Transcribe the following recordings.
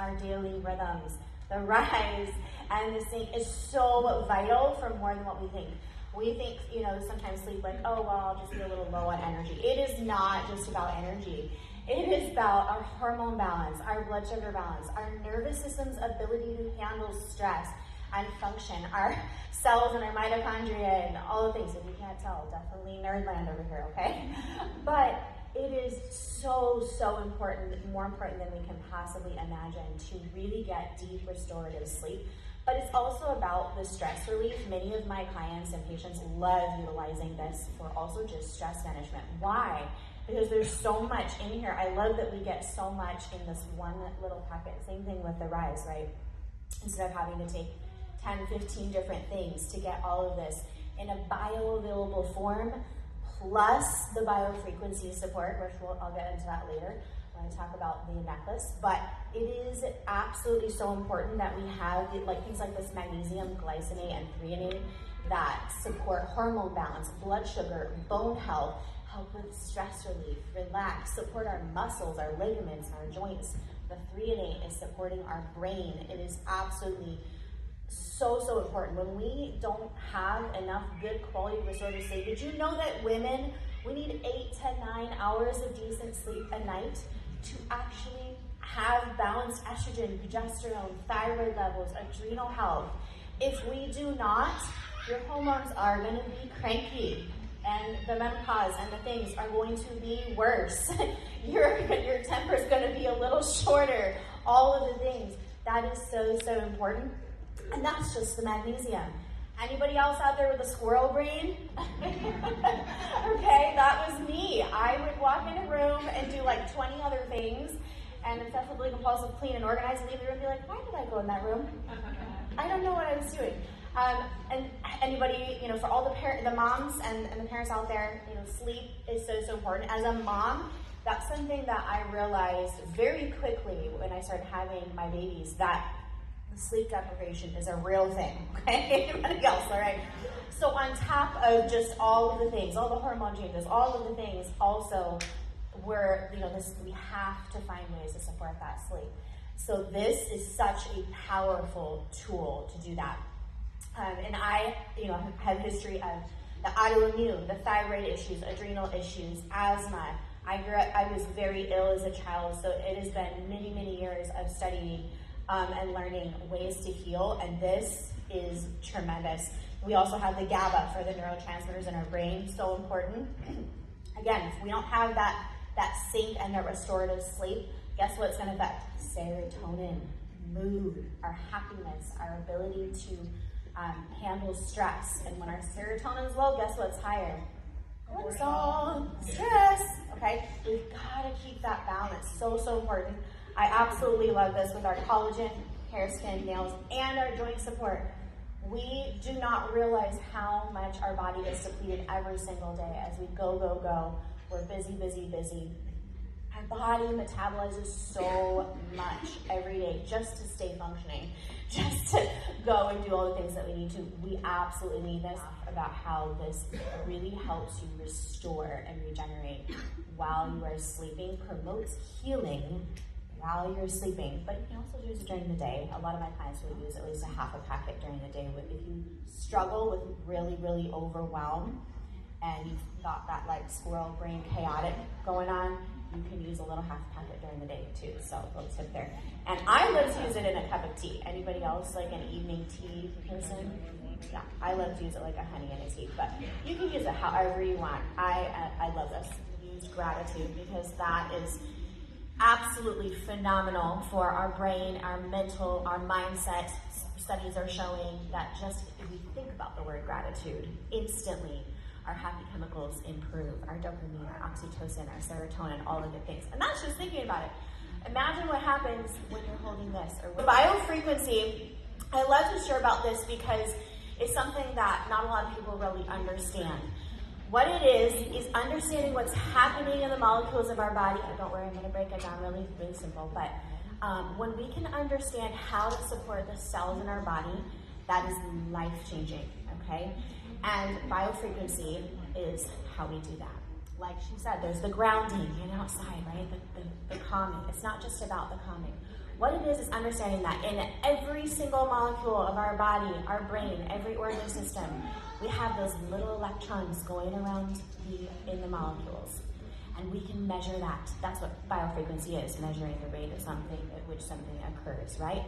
our daily rhythms. The rise and the sync is so vital for more than what we think. We think, sometimes sleep like, oh, well, I'll just be a little low on energy. It is not just about energy. It is about our hormone balance, our blood sugar balance, our nervous system's ability to handle stress and function, our cells and our mitochondria and all the things. If you can't tell, definitely nerdland over here, okay? But it is so, so important, more important than we can possibly imagine, to really get deep restorative sleep. But it's also about the stress relief. Many of my clients and patients love utilizing this for also just stress management. Why? Because there's so much in here. I love that we get so much in this one little packet. Same thing with the Rise, right? Instead of having to take 10, 15 different things to get all of this in a bioavailable form, plus the biofrequency support, which I'll get into that later when I talk about the necklace. But it is absolutely so important that we have things like this magnesium, glycinate, and threonate that support hormone balance, blood sugar, bone health, help with stress relief, relax, support our muscles, our ligaments, our joints. The threonate is supporting our brain. It is absolutely so, so important. When we don't have enough good quality restorative sleep, did you know that women, we need 8 to 9 hours of decent sleep a night to actually have balanced estrogen, progesterone, thyroid levels, adrenal health? If we do not, your hormones are going to be cranky, and the menopause and the things are going to be worse. Your temper is going to be a little shorter, all of the things. That is so, so important. And that's just the magnesium. Anybody else out there with a squirrel brain? Okay, that was me. I would walk in a room and do like 20 other things, and obsessively compulsive clean and organize, and leave the room and be like, why did I go in that room? I don't know what I was doing. And anybody, for all the moms and the parents out there, sleep is so, so important. As a mom, that's something that I realized very quickly when I started having my babies, that sleep deprivation is a real thing, okay? Anybody else, all right? So on top of just all of the things, all the hormone changes, all of the things, also we have to find ways to support that sleep. So this is such a powerful tool to do that. And I, have history of the autoimmune, the thyroid issues, adrenal issues, asthma. I was very ill as a child, so it has been many, many years of studying and learning ways to heal, and this is tremendous. We also have the GABA for the neurotransmitters in our brain, so important. Again, if we don't have that sync and that restorative sleep, guess what it's going to affect? Serotonin, mood, our happiness, our ability to handle stress. And when our serotonin is low, guess what's higher? Cortisol, stress. Okay, we've got to keep that balance. So, so important. I absolutely love this with our collagen, hair, skin, nails, and our joint support. We do not realize how much our body is depleted every single day as we go, go, go. We're busy, busy, busy. Our body metabolizes so much every day just to stay functioning, just to go and do all the things that we need to. We absolutely need this, about how this really helps you restore and regenerate while you are sleeping, promotes healing while you're sleeping, but you can also use it during the day. A lot of my clients will use at least a half a packet during the day. If you struggle with really, really overwhelmed and you've got that squirrel brain chaotic going on, you can use a little half packet during the day too. So a little tip there. And I love to use it in a cup of tea. Anybody else an evening tea person? Yeah, I love to use it like a honey in a tea, but you can use it however you want. I love this. Use gratitude, because that is absolutely phenomenal for our brain, our mental, our mindset. Studies are showing that just if we think about the word gratitude, instantly our happy chemicals improve, our dopamine, our oxytocin, our serotonin, all of the things. And that's just thinking about it. Imagine what happens when you're holding this. Or biofrequency, I love to share about this because it's something that not a lot of people really understand. What it is understanding what's happening in the molecules of our body. Oh, don't worry, I'm going to break it down really, really simple. But when we can understand how to support the cells in our body, that is life-changing, okay? And biofrequency is how we do that. Like she said, there's the grounding, outside, right? The calming. It's not just about the calming. What it is understanding that in every single molecule of our body, our brain, every organ system, we have those little electrons going around in the molecules. And we can measure that. That's what biofrequency is, measuring the rate of something at which something occurs, right?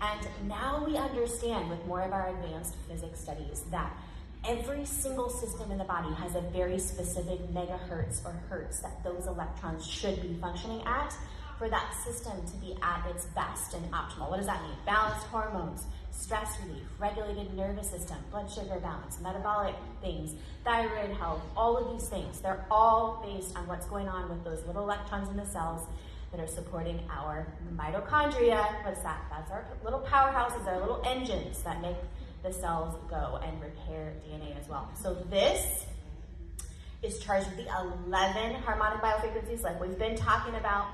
And now we understand with more of our advanced physics studies that every single system in the body has a very specific megahertz or hertz that those electrons should be functioning at for that system to be at its best and optimal. What does that mean? Balanced hormones, stress relief, regulated nervous system, blood sugar balance, metabolic things, thyroid health, all of these things. They're all based on what's going on with those little electrons in the cells that are supporting our mitochondria. What's that? That's our little powerhouses, our little engines that make the cells go and repair DNA as well. So this is charged with the 11 harmonic biofrequencies like we've been talking about.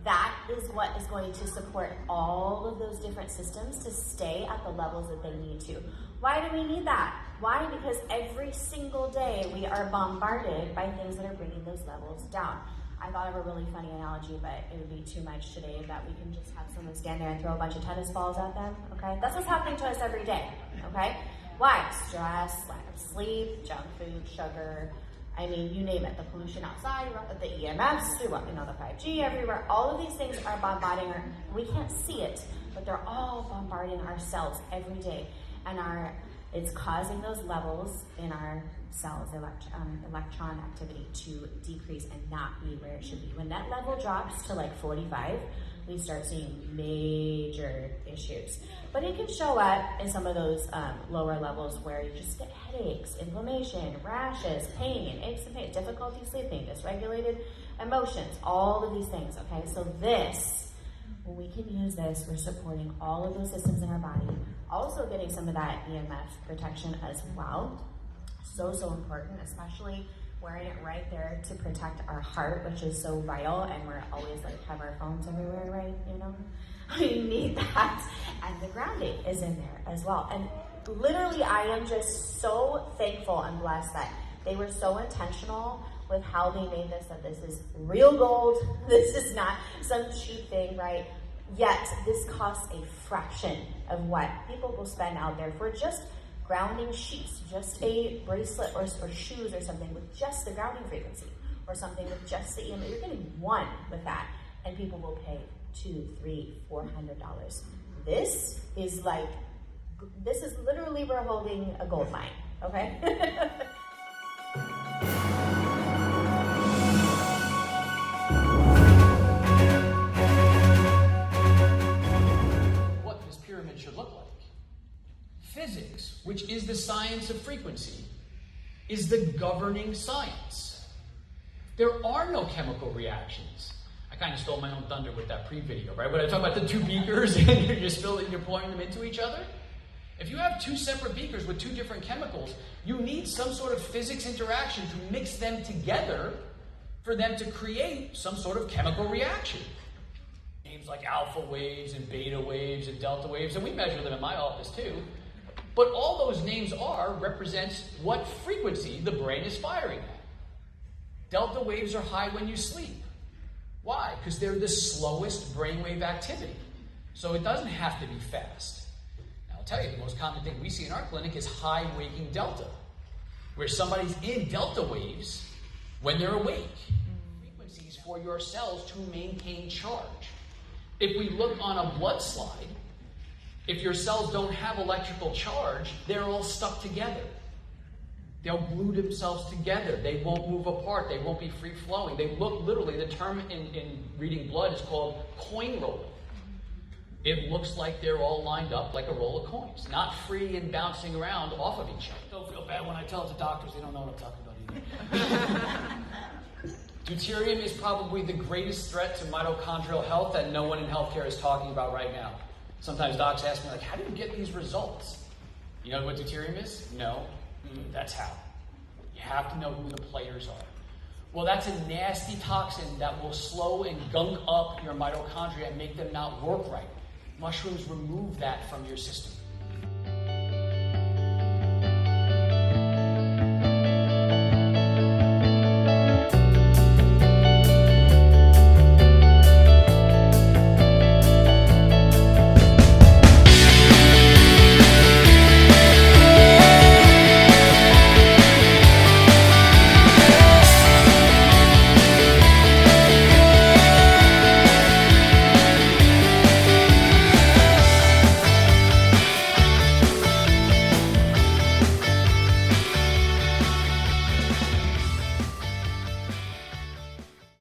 That is what is going to support all of those different systems to stay at the levels that they need to. Why do we need that? Why? Because every single day we are bombarded by things that are bringing those levels down. I thought of a really funny analogy, but it would be too much today that we can just have someone stand there and throw a bunch of tennis balls at them, okay? That's what's happening to us every day, okay? Why? Stress, lack of sleep, junk food, sugar, I mean, you name it, the pollution outside, the EMFs, the 5G everywhere, all of these things are bombarding we can't see it, but they're all bombarding our cells every day. And it's causing those levels in our cells, electron activity to decrease and not be where it should be. When that level drops to like 45, we start seeing major issues. But it can show up in some of those lower levels where you just get headaches, inflammation, rashes, pain, aches and pains, difficulty sleeping, dysregulated emotions, all of these things, okay? So when we can use this, we're supporting all of those systems in our body, also getting some of that EMF protection as well. So important, especially wearing it right there to protect our heart, which is so vital, and we're always like have our phones everywhere, right? You know, we need that. And the grounding is in there as well. And literally, I am just so thankful and blessed that they were so intentional with how they made this, that this is real gold. This is not some cheap thing, right? Yet this costs a fraction of what people will spend out there for just grounding sheets, just a bracelet or shoes or something with just the grounding frequency, or something with just the EMF. You're getting one with that, and people will pay $200, $300, $400. This is literally, we're holding a gold mine, okay? What this pyramid should look like. Physics, which is the science of frequency, is the governing science. There are no chemical reactions. I kind of stole my own thunder with that pre-video, right? When I talk about the two beakers and you're pouring them into each other. If you have two separate beakers with two different chemicals, you need some sort of physics interaction to mix them together for them to create some sort of chemical reaction. Names like alpha waves and beta waves and delta waves, and we measure them in my office too. But all those names represents what frequency the brain is firing at. Delta waves are high when you sleep. Why? Because they're the slowest brainwave activity. So it doesn't have to be fast. Now I'll tell you, the most common thing we see in our clinic is high waking delta, where somebody's in delta waves when they're awake. Frequencies for your cells to maintain charge. If we look on a blood slide, if your cells don't have electrical charge, they're all stuck together. They'll glue themselves together. They won't move apart. They won't be free-flowing. They look literally, the term in reading blood is called coin rolling. It looks like they're all lined up like a roll of coins, not free and bouncing around off of each other. Don't feel bad when I tell it to doctors, they don't know what I'm talking about either. Deuterium is probably the greatest threat to mitochondrial health that no one in healthcare is talking about right now. Sometimes docs ask me, like, how do you get these results? You know what deuterium is? No. That's how. You have to know who the players are. Well, that's a nasty toxin that will slow and gunk up your mitochondria and make them not work right. Mushrooms remove that from your system.